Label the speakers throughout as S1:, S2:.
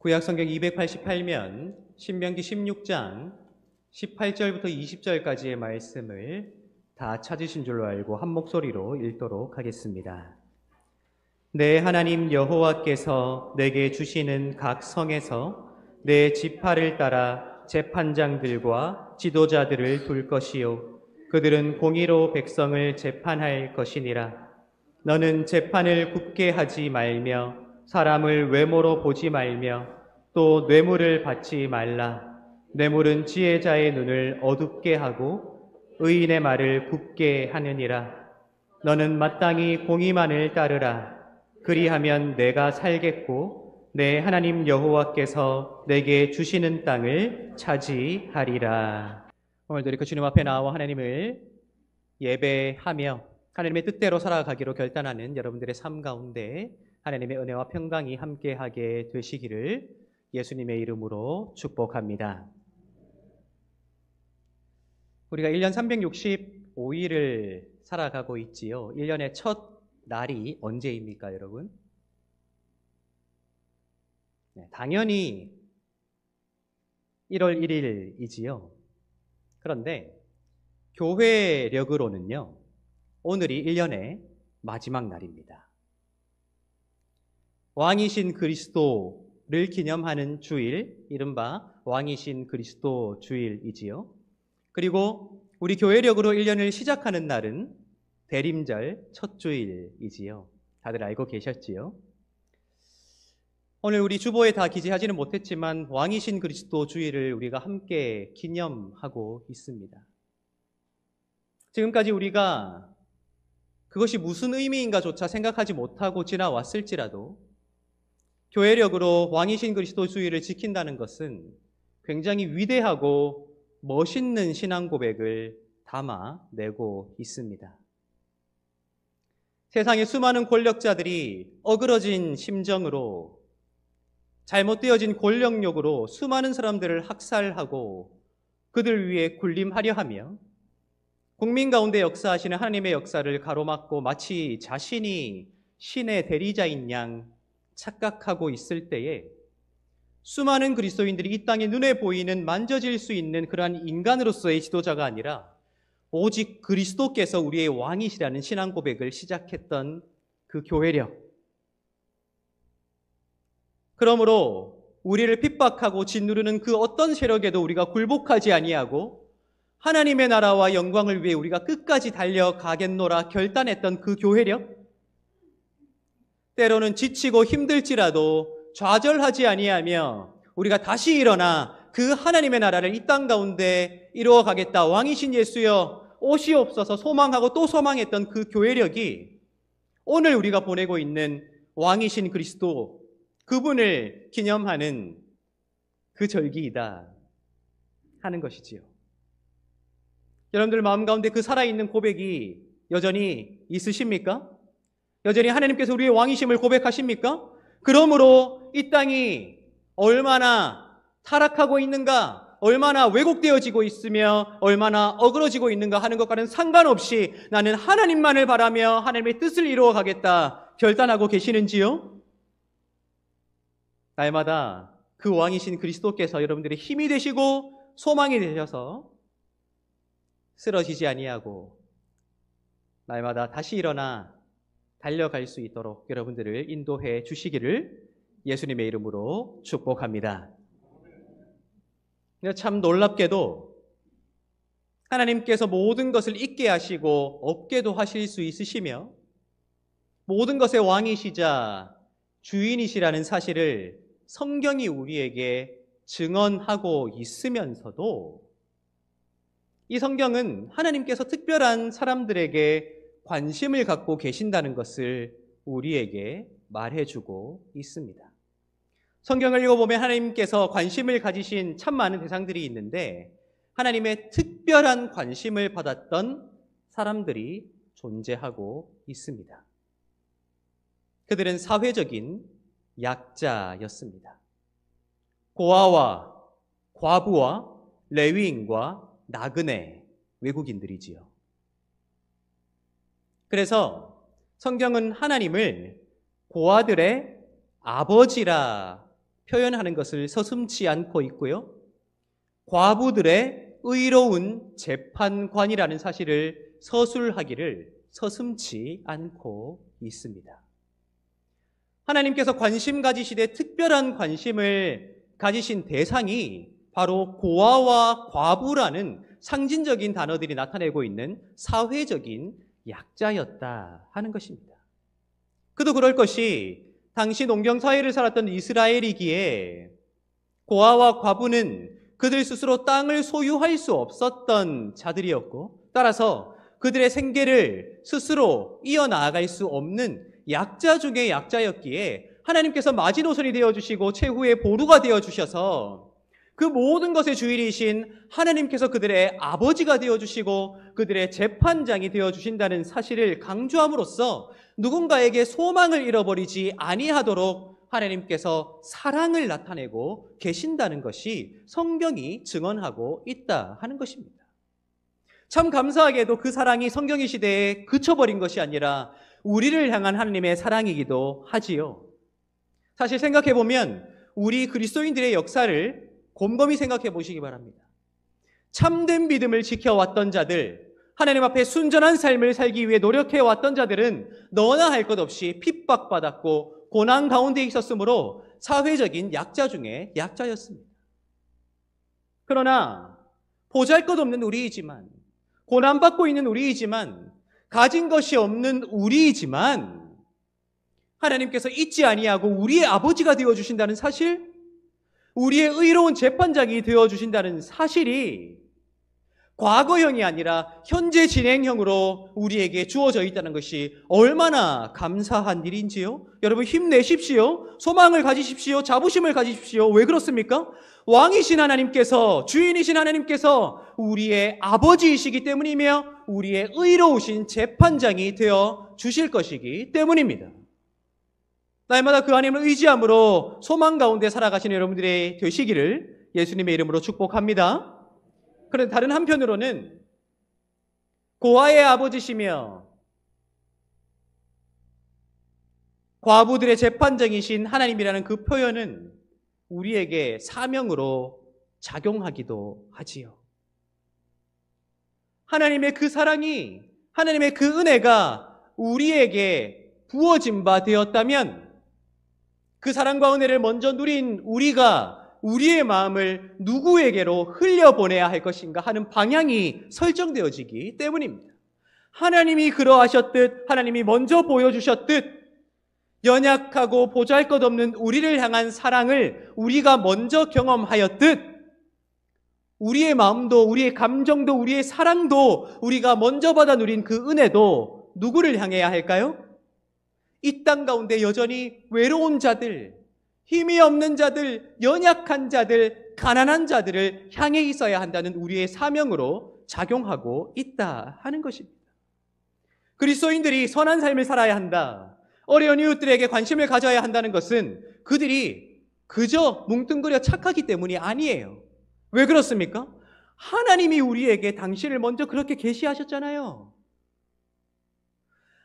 S1: 구약성경 288면 신명기 16장 18절부터 20절까지의 말씀을 다 찾으신 줄로 알고 한 목소리로 읽도록 하겠습니다. 내 하나님 여호와께서 내게 주시는 각 성에서 내 지파를 따라 재판장들과 지도자들을 둘 것이요 그들은 공의로 백성을 재판할 것이니라. 너는 재판을 굽게 하지 말며 사람을 외모로 보지 말며 또 뇌물을 받지 말라. 뇌물은 지혜자의 눈을 어둡게 하고 의인의 말을 굽게 하느니라. 너는 마땅히 공의만을 따르라. 그리하면 내가 살겠고 내 하나님 여호와께서 내게 주시는 땅을 차지하리라. 오늘도 이렇게 주님 앞에 나와 하나님을 예배하며 하나님의 뜻대로 살아가기로 결단하는 여러분들의 삶 가운데 하나님의 은혜와 평강이 함께하게 되시기를 예수님의 이름으로 축복합니다. 우리가 1년 365일을 살아가고 있지요. 1년의 첫 날이 언제입니까, 여러분? 당연히 1월 1일이지요. 그런데 교회력으로는요, 오늘이 1년의 마지막 날입니다. 왕이신 그리스도를 기념하는 주일, 이른바 왕이신 그리스도 주일이지요. 그리고 우리 교회력으로 1년을 시작하는 날은 대림절 첫 주일이지요. 다들 알고 계셨지요? 오늘 우리 주보에 다 기재하지는 못했지만 왕이신 그리스도 주일을 우리가 함께 기념하고 있습니다. 지금까지 우리가 그것이 무슨 의미인가조차 생각하지 못하고 지나왔을지라도 교회력으로 왕이신 그리스도 주일을 지킨다는 것은 굉장히 위대하고 멋있는 신앙 고백을 담아내고 있습니다. 세상의 수많은 권력자들이 어그러진 심정으로 잘못되어진 권력욕으로 수많은 사람들을 학살하고 그들 위해 군림하려 하며 국민 가운데 역사하시는 하나님의 역사를 가로막고 마치 자신이 신의 대리자인 양 착각하고 있을 때에 수많은 그리스도인들이 이 땅에 눈에 보이는 만져질 수 있는 그러한 인간으로서의 지도자가 아니라 오직 그리스도께서 우리의 왕이시라는 신앙 고백을 시작했던 그 교회력. 그러므로 우리를 핍박하고 짓누르는 그 어떤 세력에도 우리가 굴복하지 아니하고 하나님의 나라와 영광을 위해 우리가 끝까지 달려가겠노라 결단했던 그 교회력. 때로는 지치고 힘들지라도 좌절하지 아니하며 우리가 다시 일어나 그 하나님의 나라를 이 땅 가운데 이루어가겠다. 왕이신 예수여 오시옵소서 소망하고 또 소망했던 그 교회력이 오늘 우리가 보내고 있는 왕이신 그리스도 그분을 기념하는 그 절기이다 하는 것이지요. 여러분들 마음 가운데 그 살아있는 고백이 여전히 있으십니까? 여전히 하나님께서 우리의 왕이심을 고백하십니까? 그러므로 이 땅이 얼마나 타락하고 있는가, 얼마나 왜곡되어지고 있으며 얼마나 어그러지고 있는가 하는 것과는 상관없이 나는 하나님만을 바라며 하나님의 뜻을 이루어 가겠다 결단하고 계시는지요? 날마다 그 왕이신 그리스도께서 여러분들의 힘이 되시고 소망이 되셔서 쓰러지지 아니하고 날마다 다시 일어나 달려갈 수 있도록 여러분들을 인도해 주시기를 예수님의 이름으로 축복합니다. 참 놀랍게도 하나님께서 모든 것을 있게 하시고 없게도 하실 수 있으시며 모든 것의 왕이시자 주인이시라는 사실을 성경이 우리에게 증언하고 있으면서도 이 성경은 하나님께서 특별한 사람들에게 관심을 갖고 계신다는 것을 우리에게 말해주고 있습니다. 성경을 읽어보면 하나님께서 관심을 가지신 참 많은 대상들이 있는데 하나님의 특별한 관심을 받았던 사람들이 존재하고 있습니다. 그들은 사회적인 약자였습니다. 고아와 과부와 레위인과 나그네 외국인들이지요. 그래서 성경은 하나님을 고아들의 아버지라 표현하는 것을 서슴지 않고 있고요. 과부들의 의로운 재판관이라는 사실을 서술하기를 서슴지 않고 있습니다. 하나님께서 관심 가지시되 특별한 관심을 가지신 대상이 바로 고아와 과부라는 상징적인 단어들이 나타내고 있는 사회적인 약자였다 하는 것입니다. 그도 그럴 것이 당시 농경사회를 살았던 이스라엘이기에 고아와 과부는 그들 스스로 땅을 소유할 수 없었던 자들이었고, 따라서 그들의 생계를 스스로 이어나갈 수 없는 약자 중의 약자였기에 하나님께서 마지노선이 되어주시고 최후의 보루가 되어주셔서 그 모든 것의 주인이신 하나님께서 그들의 아버지가 되어주시고 그들의 재판장이 되어주신다는 사실을 강조함으로써 누군가에게 소망을 잃어버리지 아니하도록 하나님께서 사랑을 나타내고 계신다는 것이 성경이 증언하고 있다 하는 것입니다. 참 감사하게도 그 사랑이 성경의 시대에 그쳐버린 것이 아니라 우리를 향한 하나님의 사랑이기도 하지요. 사실 생각해보면 우리 그리스도인들의 역사를 곰곰이 생각해 보시기 바랍니다. 참된 믿음을 지켜왔던 자들, 하나님 앞에 순전한 삶을 살기 위해 노력해왔던 자들은 너나 할 것 없이 핍박받았고 고난 가운데 있었으므로 사회적인 약자 중에 약자였습니다. 그러나 보잘것없는 우리이지만, 고난받고 있는 우리이지만, 가진 것이 없는 우리이지만 하나님께서 잊지 아니하고 우리의 아버지가 되어주신다는 사실, 우리의 의로운 재판장이 되어주신다는 사실이 과거형이 아니라 현재 진행형으로 우리에게 주어져 있다는 것이 얼마나 감사한 일인지요. 여러분 힘내십시오. 소망을 가지십시오. 자부심을 가지십시오. 왜 그렇습니까? 왕이신 하나님께서, 주인이신 하나님께서 우리의 아버지이시기 때문이며 우리의 의로우신 재판장이 되어 주실 것이기 때문입니다. 날마다 그 하나님을 의지함으로 소망 가운데 살아가시는 여러분들이 되시기를 예수님의 이름으로 축복합니다. 그런데 다른 한편으로는 고아의 아버지시며 과부들의 재판장이신 하나님이라는 그 표현은 우리에게 사명으로 작용하기도 하지요. 하나님의 그 사랑이, 하나님의 그 은혜가 우리에게 부어진 바 되었다면 그 사랑과 은혜를 먼저 누린 우리가 우리의 마음을 누구에게로 흘려보내야 할 것인가 하는 방향이 설정되어지기 때문입니다. 하나님이 그러하셨듯, 하나님이 먼저 보여주셨듯 연약하고 보잘것없는 우리를 향한 사랑을 우리가 먼저 경험하였듯 우리의 마음도, 우리의 감정도, 우리의 사랑도 우리가 먼저 받아 누린 그 은혜도 누구를 향해야 할까요? 이 땅 가운데 여전히 외로운 자들, 힘이 없는 자들, 연약한 자들, 가난한 자들을 향해 있어야 한다는 우리의 사명으로 작용하고 있다 하는 것입니다. 그리스도인들이 선한 삶을 살아야 한다, 어려운 이웃들에게 관심을 가져야 한다는 것은 그들이 그저 뭉뚱그려 착하기 때문이 아니에요. 왜 그렇습니까? 하나님이 우리에게 당신을 먼저 그렇게 계시하셨잖아요.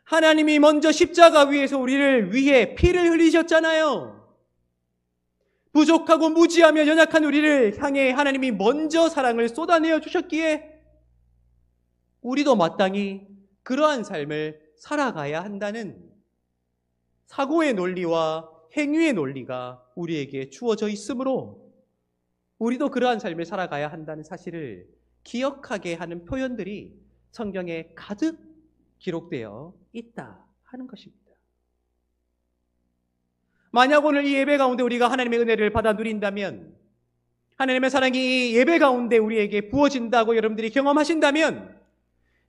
S1: 하나님이 먼저 십자가 위에서 우리를 위해 피를 흘리셨잖아요. 부족하고 무지하며 연약한 우리를 향해 하나님이 먼저 사랑을 쏟아내어 주셨기에 우리도 마땅히 그러한 삶을 살아가야 한다는 사고의 논리와 행위의 논리가 우리에게 주어져 있으므로 우리도 그러한 삶을 살아가야 한다는 사실을 기억하게 하는 표현들이 성경에 가득 기록되어 있다 하는 것입니다. 만약 오늘 이 예배 가운데 우리가 하나님의 은혜를 받아 누린다면, 하나님의 사랑이 예배 가운데 우리에게 부어진다고 여러분들이 경험하신다면,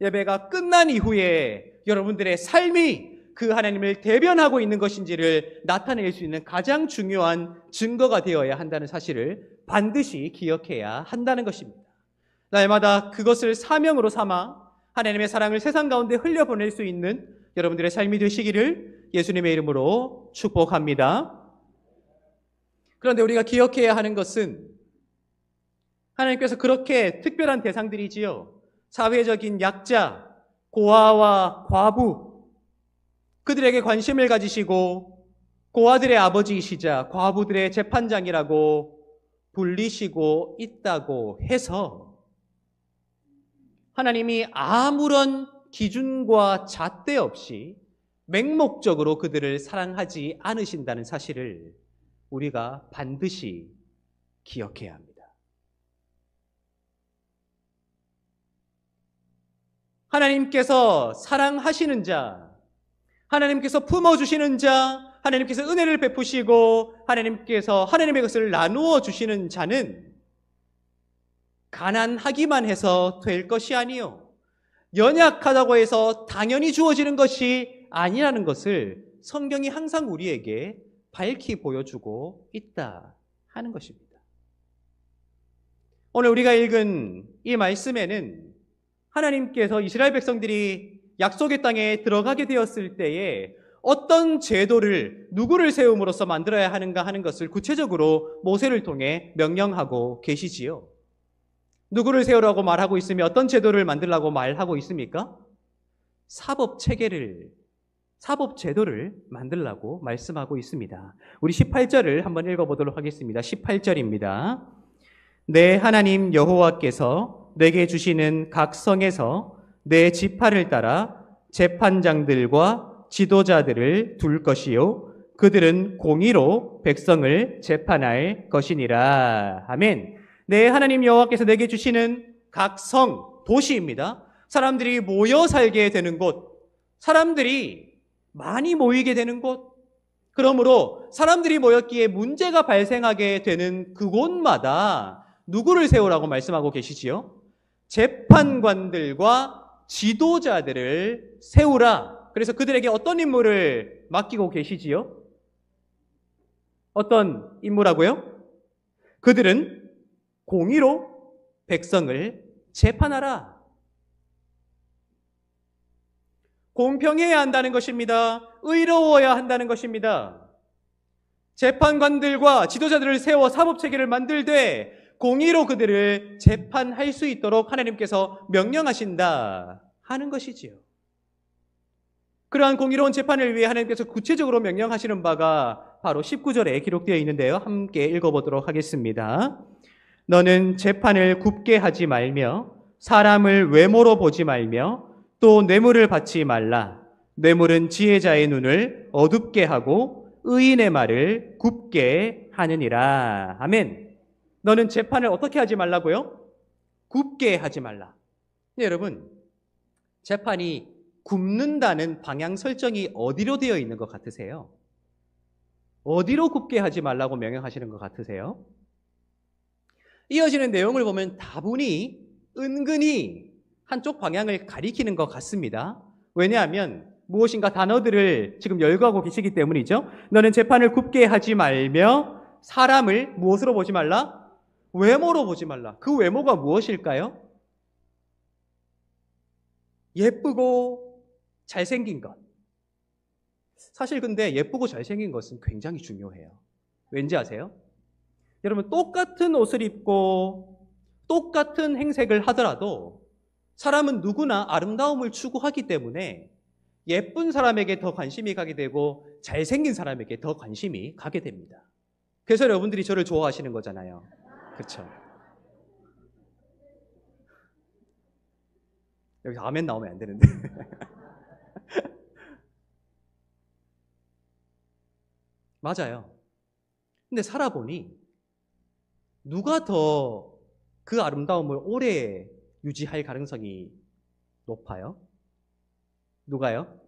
S1: 예배가 끝난 이후에 여러분들의 삶이 그 하나님을 대변하고 있는 것인지를 나타낼 수 있는 가장 중요한 증거가 되어야 한다는 사실을 반드시 기억해야 한다는 것입니다. 날마다 그것을 사명으로 삼아 하나님의 사랑을 세상 가운데 흘려보낼 수 있는 여러분들의 삶이 되시기를 예수님의 이름으로 축복합니다. 그런데 우리가 기억해야 하는 것은 하나님께서 그렇게 특별한 대상들이지요. 사회적인 약자, 고아와 과부, 그들에게 관심을 가지시고 고아들의 아버지이시자 과부들의 재판장이라고 불리시고 있다고 해서 하나님이 아무런 기준과 잣대 없이 맹목적으로 그들을 사랑하지 않으신다는 사실을 우리가 반드시 기억해야 합니다. 하나님께서 사랑하시는 자, 하나님께서 품어주시는 자, 하나님께서 은혜를 베푸시고 하나님께서 하나님의 것을 나누어 주시는 자는 가난하기만 해서 될 것이 아니요, 연약하다고 해서 당연히 주어지는 것이 아니라는 것을 성경이 항상 우리에게 밝히 보여주고 있다 하는 것입니다. 오늘 우리가 읽은 이 말씀에는 하나님께서 이스라엘 백성들이 약속의 땅에 들어가게 되었을 때에 어떤 제도를 누구를 세움으로써 만들어야 하는가 하는 것을 구체적으로 모세를 통해 명령하고 계시지요. 누구를 세우라고 말하고 있으며 어떤 제도를 만들라고 말하고 있습니까? 사법체계를, 사법제도를 만들라고 말씀하고 있습니다. 우리 18절을 한번 읽어보도록 하겠습니다. 18절입니다. 내 하나님 여호와께서 내게 주시는 각 성에서 내 지파를 따라 재판장들과 지도자들을 둘 것이요 그들은 공의로 백성을 재판할 것이니라. 아멘. 내 하나님 여호와께서 내게 주시는 각 성, 도시입니다. 사람들이 모여 살게 되는 곳, 사람들이 많이 모이게 되는 곳, 그러므로 사람들이 모였기에 문제가 발생하게 되는 그곳마다 누구를 세우라고 말씀하고 계시지요? 재판관들과 지도자들을 세우라. 그래서 그들에게 어떤 임무를 맡기고 계시지요? 어떤 임무라고요? 그들은 공의로 백성을 재판하라. 공평해야 한다는 것입니다. 의로워야 한다는 것입니다. 재판관들과 지도자들을 세워 사법체계를 만들되 공의로 그들을 재판할 수 있도록 하나님께서 명령하신다 하는 것이지요. 그러한 공의로운 재판을 위해 하나님께서 구체적으로 명령하시는 바가 바로 19절에 기록되어 있는데요. 함께 읽어보도록 하겠습니다. 너는 재판을 굽게 하지 말며 사람을 외모로 보지 말며 또 뇌물을 받지 말라. 뇌물은 지혜자의 눈을 어둡게 하고 의인의 말을 굽게 하느니라. 아멘. 너는 재판을 어떻게 하지 말라고요? 굽게 하지 말라. 네, 여러분, 재판이 굽는다는 방향 설정이 어디로 되어 있는 것 같으세요? 어디로 굽게 하지 말라고 명령하시는 것 같으세요? 이어지는 내용을 보면 다분히 은근히 한쪽 방향을 가리키는 것 같습니다. 왜냐하면 무엇인가 단어들을 지금 열거하고 계시기 때문이죠. 너는 재판을 굽게 하지 말며 사람을 무엇으로 보지 말라? 외모로 보지 말라. 그 외모가 무엇일까요? 예쁘고 잘생긴 것. 사실 근데 예쁘고 잘생긴 것은 굉장히 중요해요. 왠지 아세요? 여러분, 똑같은 옷을 입고 똑같은 행색을 하더라도 사람은 누구나 아름다움을 추구하기 때문에 예쁜 사람에게 더 관심이 가게 되고 잘생긴 사람에게 더 관심이 가게 됩니다. 그래서 여러분들이 저를 좋아하시는 거잖아요. 그렇죠? 여기서 아멘 나오면 안 되는데. 맞아요. 근데 살아보니 누가 더 그 아름다움을 오래 유지할 가능성이 높아요? 누가요?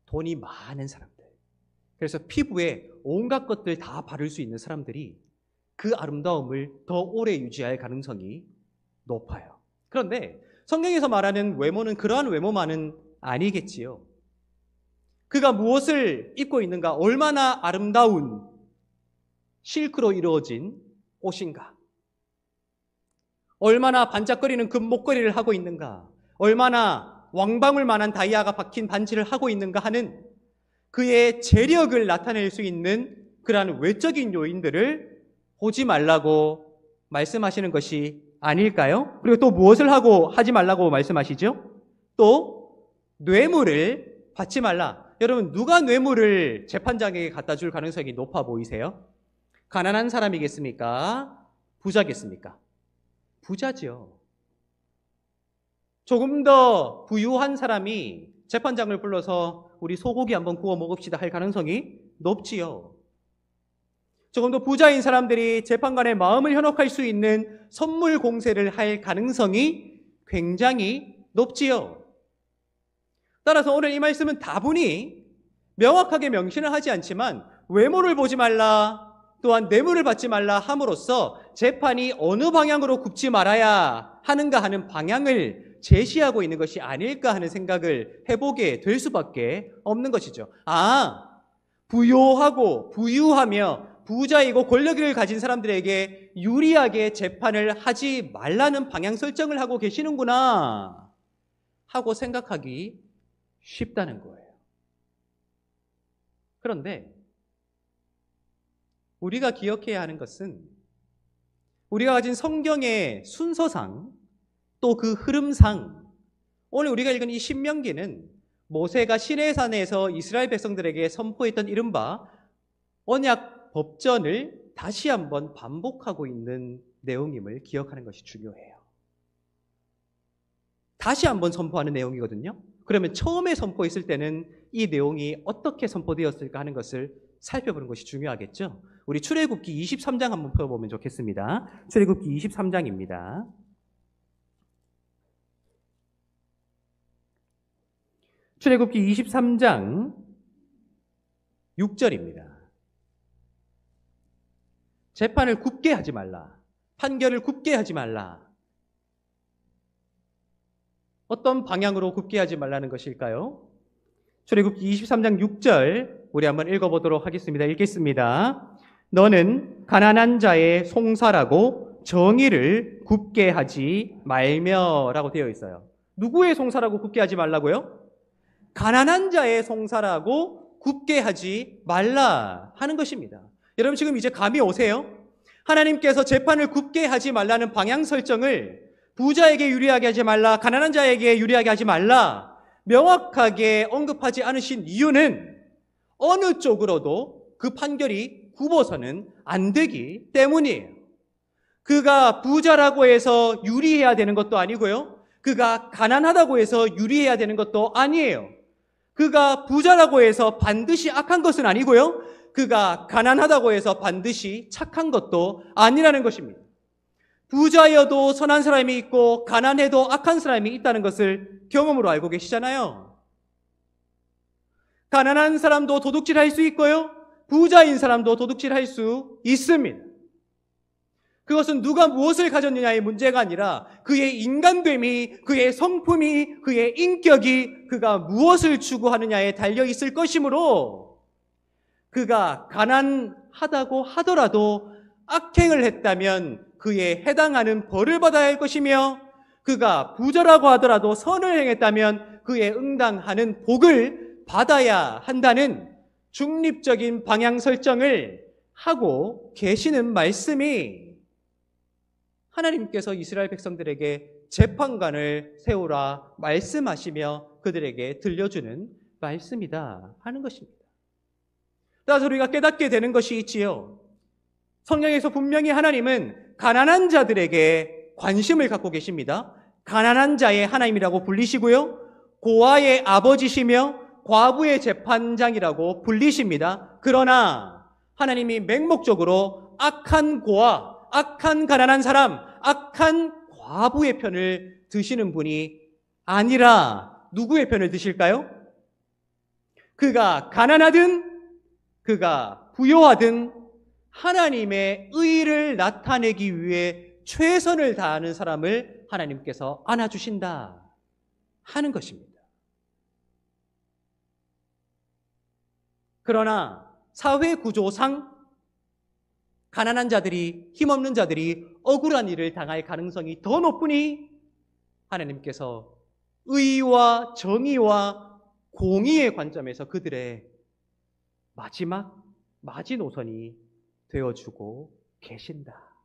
S1: 돈이 많은 사람들. 그래서 피부에 온갖 것들 다 바를 수 있는 사람들이 그 아름다움을 더 오래 유지할 가능성이 높아요. 그런데 성경에서 말하는 외모는 그러한 외모만은 아니겠지요. 그가 무엇을 입고 있는가, 얼마나 아름다운 실크로 이루어진 옷인가, 얼마나 반짝거리는 금 목걸이를 하고 있는가, 얼마나 왕방울만한 다이아가 박힌 반지를 하고 있는가 하는 그의 재력을 나타낼 수 있는 그러한 외적인 요인들을 보지 말라고 말씀하시는 것이 아닐까요? 그리고 또 무엇을 하지 말라고 말씀하시죠? 또 뇌물을 받지 말라. 여러분 누가 뇌물을 재판장에게 갖다 줄 가능성이 높아 보이세요? 가난한 사람이겠습니까? 부자겠습니까? 부자죠. 조금 더 부유한 사람이 재판장을 불러서 우리 소고기 한번 구워 먹읍시다 할 가능성이 높지요. 조금 더 부자인 사람들이 재판관의 마음을 현혹할 수 있는 선물 공세를 할 가능성이 굉장히 높지요. 따라서 오늘 이 말씀은 다분히 명확하게 명시는 하지 않지만 외모를 보지 말라, 또한 뇌물을 받지 말라 함으로써 재판이 어느 방향으로 굽지 말아야 하는가 하는 방향을 제시하고 있는 것이 아닐까 하는 생각을 해보게 될 수밖에 없는 것이죠. 부요하고 부유하며 부자이고 권력을 가진 사람들에게 유리하게 재판을 하지 말라는 방향 설정을 하고 계시는구나 하고 생각하기 쉽다는 거예요. 그런데 우리가 기억해야 하는 것은 우리가 가진 성경의 순서상 또 그 흐름상 오늘 우리가 읽은 이 신명기는 모세가 시내산에서 이스라엘 백성들에게 선포했던 이른바 언약 법전을 다시 한번 반복하고 있는 내용임을 기억하는 것이 중요해요. 다시 한번 선포하는 내용이거든요. 그러면 처음에 선포했을 때는 이 내용이 어떻게 선포되었을까 하는 것을 살펴보는 것이 중요하겠죠. 우리 출애굽기 23장 한번 펴보면 좋겠습니다. 출애굽기 23장입니다. 출애굽기 23장 6절입니다. 재판을 굽게 하지 말라. 판결을 굽게 하지 말라. 어떤 방향으로 굽게 하지 말라는 것일까요? 출애굽기 23장 6절 우리 한번 읽어보도록 하겠습니다. 읽겠습니다. 너는 가난한 자의 송사라고 정의를 굽게 하지 말며 라고 되어 있어요. 누구의 송사라고 굽게 하지 말라고요? 가난한 자의 송사라고 굽게 하지 말라 하는 것입니다. 여러분 지금 이제 감이 오세요? 하나님께서 재판을 굽게 하지 말라는 방향 설정을 부자에게 유리하게 하지 말라, 가난한 자에게 유리하게 하지 말라 명확하게 언급하지 않으신 이유는 어느 쪽으로도 그 판결이 굽어서는 안 되기 때문이에요. 그가 부자라고 해서 유리해야 되는 것도 아니고요. 그가 가난하다고 해서 유리해야 되는 것도 아니에요. 그가 부자라고 해서 반드시 악한 것은 아니고요. 그가 가난하다고 해서 반드시 착한 것도 아니라는 것입니다. 부자여도 선한 사람이 있고 가난해도 악한 사람이 있다는 것을 경험으로 알고 계시잖아요. 가난한 사람도 도둑질할 수 있고요. 부자인 사람도 도둑질할 수 있습니다. 그것은 누가 무엇을 가졌느냐의 문제가 아니라 그의 인간됨이, 그의 성품이, 그의 인격이 그가 무엇을 추구하느냐에 달려 있을 것이므로 그가 가난하다고 하더라도 악행을 했다면 그에 해당하는 벌을 받아야 할 것이며 그가 부자라고 하더라도 선을 행했다면 그에 응당하는 복을 받아야 한다는 중립적인 방향 설정을 하고 계시는 말씀이 하나님께서 이스라엘 백성들에게 재판관을 세우라 말씀하시며 그들에게 들려주는 말씀이다 하는 것입니다. 따라서 우리가 깨닫게 되는 것이 있지요. 성경에서 분명히 하나님은 가난한 자들에게 관심을 갖고 계십니다. 가난한 자의 하나님이라고 불리시고요. 고아의 아버지시며 과부의 재판장이라고 불리십니다. 그러나 하나님이 맹목적으로 악한 고아, 악한 가난한 사람, 악한 과부의 편을 드시는 분이 아니라 누구의 편을 드실까요? 그가 가난하든 그가 부요하든 하나님의 의를 나타내기 위해 최선을 다하는 사람을 하나님께서 안아주신다 하는 것입니다. 그러나 사회 구조상 가난한 자들이, 힘없는 자들이 억울한 일을 당할 가능성이 더 높으니 하나님께서 의와 정의와 공의의 관점에서 그들의 마지막 마지노선이 되어주고 계신다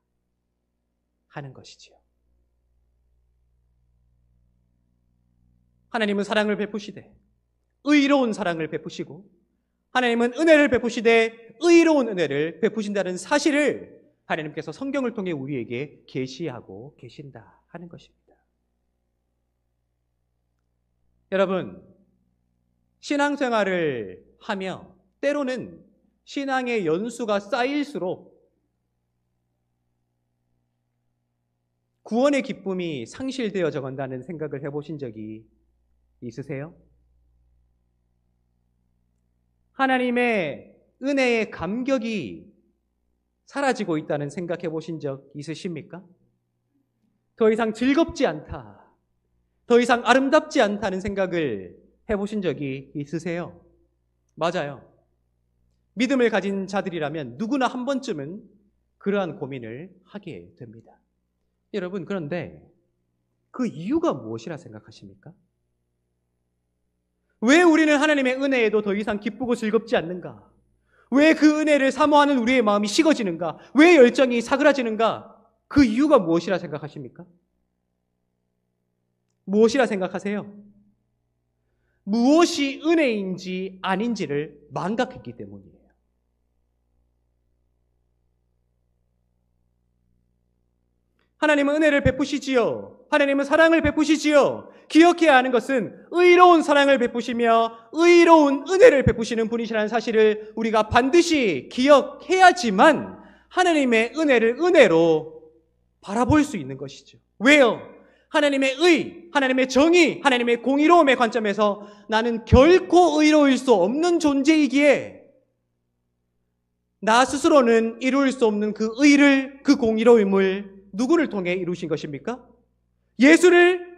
S1: 하는 것이지요. 하나님은 사랑을 베푸시되 의로운 사랑을 베푸시고 하나님은 은혜를 베푸시되 의로운 은혜를 베푸신다는 사실을 하나님께서 성경을 통해 우리에게 계시하고 계신다 하는 것입니다. 여러분, 신앙생활을 하며 때로는 신앙의 연수가 쌓일수록 구원의 기쁨이 상실되어져 간다는 생각을 해보신 적이 있으세요? 하나님의 은혜의 감격이 사라지고 있다는 생각해 보신 적 있으십니까? 더 이상 즐겁지 않다, 더 이상 아름답지 않다는 생각을 해보신 적이 있으세요? 맞아요. 믿음을 가진 자들이라면 누구나 한 번쯤은 그러한 고민을 하게 됩니다. 여러분, 그런데 그 이유가 무엇이라 생각하십니까? 왜 우리는 하나님의 은혜에도 더 이상 기쁘고 즐겁지 않는가? 왜 그 은혜를 사모하는 우리의 마음이 식어지는가? 왜 열정이 사그라지는가? 그 이유가 무엇이라 생각하십니까? 무엇이라 생각하세요? 무엇이 은혜인지 아닌지를 망각했기 때문이에요. 하나님은 은혜를 베푸시지요. 하나님은 사랑을 베푸시지요. 기억해야 하는 것은 의로운 사랑을 베푸시며 의로운 은혜를 베푸시는 분이시라는 사실을 우리가 반드시 기억해야지만 하나님의 은혜를 은혜로 바라볼 수 있는 것이죠. 왜요? 하나님의 의, 하나님의 정의, 하나님의 공의로움의 관점에서 나는 결코 의로울 수 없는 존재이기에 나 스스로는 이룰 수 없는 그 의를, 그 공의로움을 누구를 통해 이루신 것입니까? 예수를,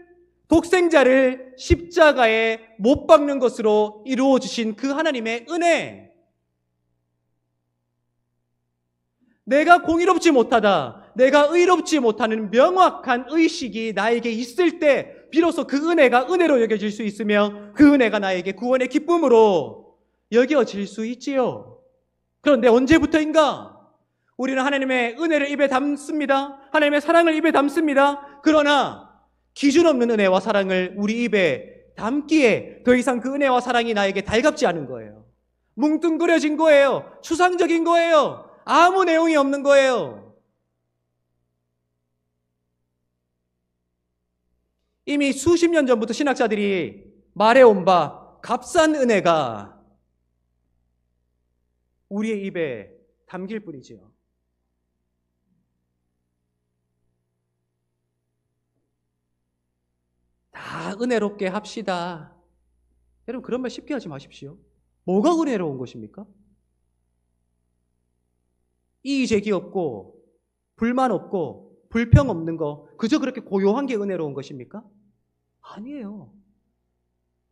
S1: 독생자를 십자가에 못 박는 것으로 이루어 주신 그 하나님의 은혜. 내가 공의롭지 못하다, 내가 의롭지 못하는 명확한 의식이 나에게 있을 때 비로소 그 은혜가 은혜로 여겨질 수 있으며 그 은혜가 나에게 구원의 기쁨으로 여겨질 수 있지요. 그런데 언제부터인가? 우리는 하나님의 은혜를 입에 담습니다. 하나님의 사랑을 입에 담습니다. 그러나 기준 없는 은혜와 사랑을 우리 입에 담기에 더 이상 그 은혜와 사랑이 나에게 달갑지 않은 거예요. 뭉뚱그려진 거예요. 추상적인 거예요. 아무 내용이 없는 거예요. 이미 수십 년 전부터 신학자들이 말해온 바 값싼 은혜가 우리의 입에 담길 뿐이지요. 다 은혜롭게 합시다. 여러분, 그런 말 쉽게 하지 마십시오. 뭐가 은혜로운 것입니까? 이의제기 없고 불만 없고 불평 없는 거, 그저 그렇게 고요한 게 은혜로운 것입니까? 아니에요.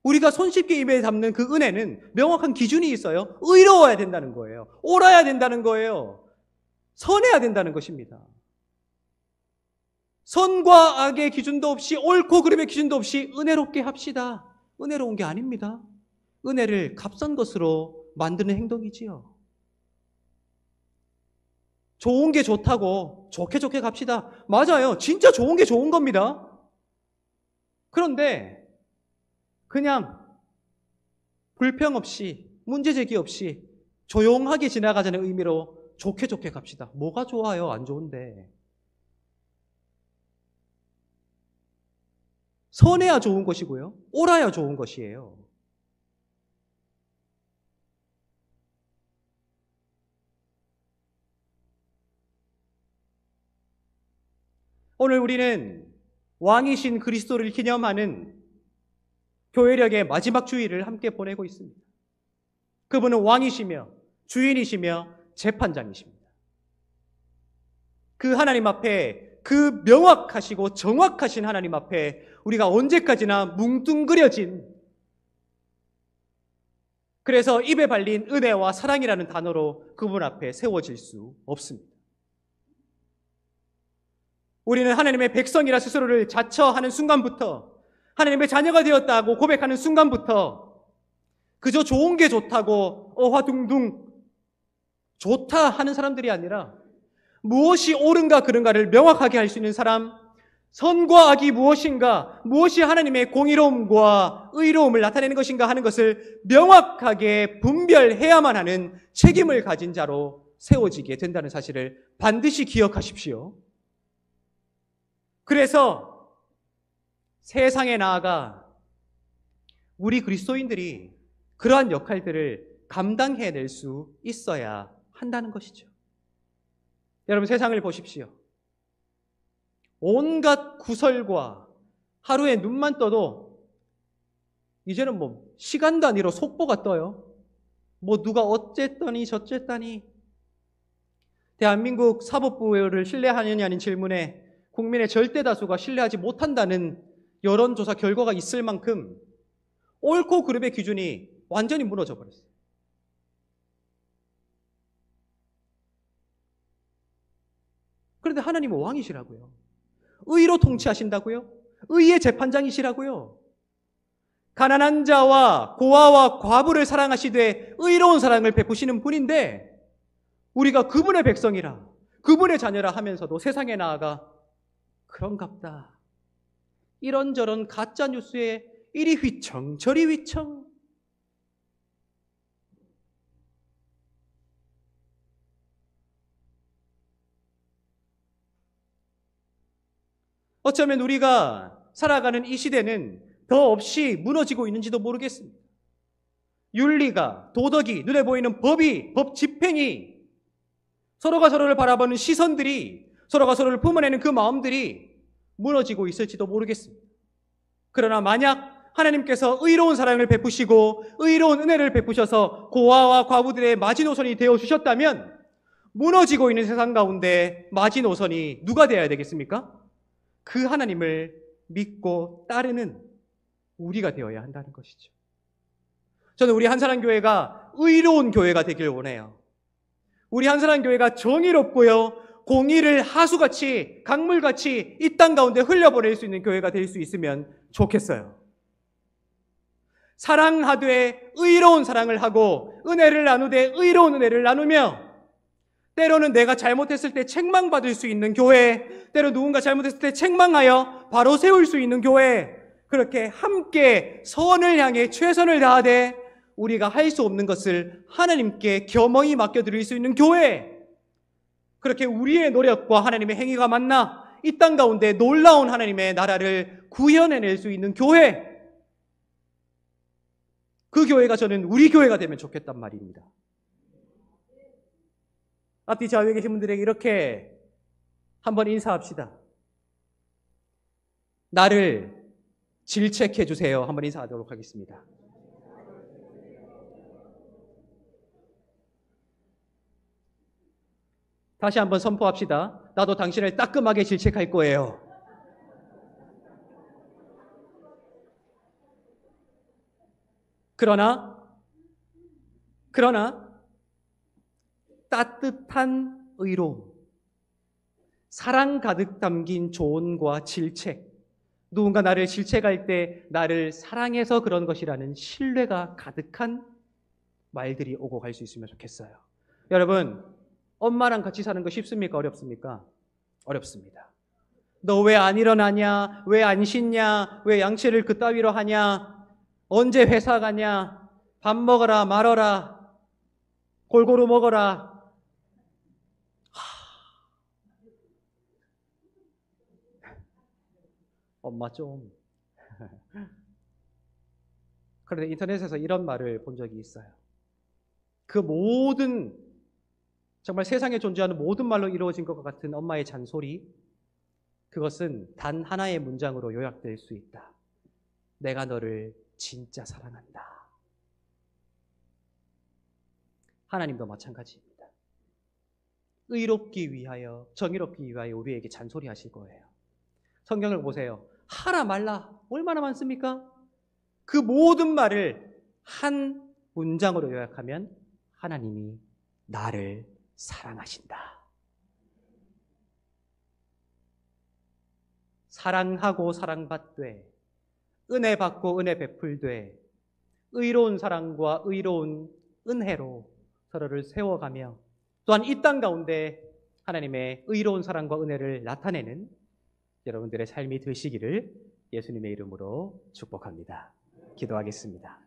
S1: 우리가 손쉽게 입에 담는 그 은혜는 명확한 기준이 있어요. 의로워야 된다는 거예요. 옳아야 된다는 거예요. 선해야 된다는 것입니다. 선과 악의 기준도 없이, 옳고 그름의 기준도 없이 은혜롭게 합시다. 은혜로운 게 아닙니다. 은혜를 값싼 것으로 만드는 행동이지요. 좋은 게 좋다고 좋게 갑시다. 맞아요. 진짜 좋은 게 좋은 겁니다. 그런데 그냥 불평 없이, 문제제기 없이 조용하게 지나가자는 의미로 좋게 갑시다. 뭐가 좋아요? 안 좋은데. 선해야 좋은 것이고요. 옳아야 좋은 것이에요. 오늘 우리는 왕이신 그리스도를 기념하는 교회력의 마지막 주일을 함께 보내고 있습니다. 그분은 왕이시며 주인이시며 재판장이십니다. 그 하나님 앞에, 그 명확하시고 정확하신 하나님 앞에 우리가 언제까지나 뭉뚱그려진, 그래서 입에 발린 은혜와 사랑이라는 단어로 그분 앞에 세워질 수 없습니다. 우리는 하나님의 백성이라 스스로를 자처하는 순간부터, 하나님의 자녀가 되었다고 고백하는 순간부터 그저 좋은 게 좋다고 어화둥둥 좋다 하는 사람들이 아니라 무엇이 옳은가 그른가를 명확하게 할 수 있는 사람, 선과 악이 무엇인가, 무엇이 하나님의 공의로움과 의로움을 나타내는 것인가 하는 것을 명확하게 분별해야만 하는 책임을 가진 자로 세워지게 된다는 사실을 반드시 기억하십시오. 그래서 세상에 나아가 우리 그리스도인들이 그러한 역할들을 감당해낼 수 있어야 한다는 것이죠. 여러분, 세상을 보십시오. 온갖 구설과 하루에 눈만 떠도 이제는 시간 단위로 속보가 떠요. 누가 어쨌더니 저쨌다니. 대한민국 사법부를 신뢰하느냐는 질문에 국민의 절대 다수가 신뢰하지 못한다는 여론조사 결과가 있을 만큼 옳고 그름의 기준이 완전히 무너져 버렸어요. 그런데 하나님은 왕이시라고요. 의로 통치하신다고요. 의의 재판장이시라고요. 가난한 자와 고아와 과부를 사랑하시되 의로운 사랑을 베푸시는 분인데, 우리가 그분의 백성이라, 그분의 자녀라 하면서도 세상에 나아가 그런갑다, 이런저런 가짜 뉴스에 이리 휘청 저리 휘청, 어쩌면 우리가 살아가는 이 시대는 더 없이 무너지고 있는지도 모르겠습니다. 윤리가, 도덕이, 눈에 보이는 법이, 법 집행이, 서로가 서로를 바라보는 시선들이, 서로가 서로를 품어내는 그 마음들이 무너지고 있을지도 모르겠습니다. 그러나 만약 하나님께서 의로운 사랑을 베푸시고 의로운 은혜를 베푸셔서 고아와 과부들의 마지노선이 되어주셨다면 무너지고 있는 세상 가운데 마지노선이 누가 되어야 되겠습니까? 그 하나님을 믿고 따르는 우리가 되어야 한다는 것이죠. 저는 우리 한사랑교회가 의로운 교회가 되길 원해요. 우리 한사랑교회가 정의롭고요, 공의를 하수같이, 강물같이 이 땅 가운데 흘려보낼 수 있는 교회가 될 수 있으면 좋겠어요. 사랑하되 의로운 사랑을 하고 은혜를 나누되 의로운 은혜를 나누며, 때로는 내가 잘못했을 때 책망받을 수 있는 교회, 때로 누군가 잘못했을 때 책망하여 바로 세울 수 있는 교회, 그렇게 함께 선을 향해 최선을 다하되 우리가 할 수 없는 것을 하나님께 겸허히 맡겨드릴 수 있는 교회, 그렇게 우리의 노력과 하나님의 행위가 만나 이 땅 가운데 놀라운 하나님의 나라를 구현해낼 수 있는 교회, 그 교회가 저는 우리 교회가 되면 좋겠단 말입니다. 앞뒤 좌우에 계신 분들에게 이렇게 한번 인사합시다. 나를 질책해 주세요. 한번 인사하도록 하겠습니다. 다시 한번 선포합시다. 나도 당신을 따끔하게 질책할 거예요. 그러나 따뜻한 의로움, 사랑 가득 담긴 조언과 질책, 누군가 나를 질책할 때 나를 사랑해서 그런 것이라는 신뢰가 가득한 말들이 오고 갈 수 있으면 좋겠어요. 여러분, 엄마랑 같이 사는 거 쉽습니까? 어렵습니까? 어렵습니다. 너 왜 안 일어나냐? 왜 안 씻냐? 왜 양치를 그따위로 하냐? 언제 회사 가냐? 밥 먹어라 말어라, 골고루 먹어라. 엄마 좀. 그런데 인터넷에서 이런 말을 본 적이 있어요. 그 모든, 정말 세상에 존재하는 모든 말로 이루어진 것 같은 엄마의 잔소리, 그것은 단 하나의 문장으로 요약될 수 있다. 내가 너를 진짜 사랑한다. 하나님도 마찬가지입니다. 의롭기 위하여, 정의롭기 위하여 우리에게 잔소리하실 거예요. 성경을 보세요. 하라 말라 얼마나 많습니까? 그 모든 말을 한 문장으로 요약하면 하나님이 나를 사랑하신다. 사랑하고 사랑받되, 은혜 받고 은혜 베풀되, 의로운 사랑과 의로운 은혜로 서로를 세워가며, 또한 이 땅 가운데 하나님의 의로운 사랑과 은혜를 나타내는 여러분들의 삶이 되시기를 예수님의 이름으로 축복합니다. 기도하겠습니다.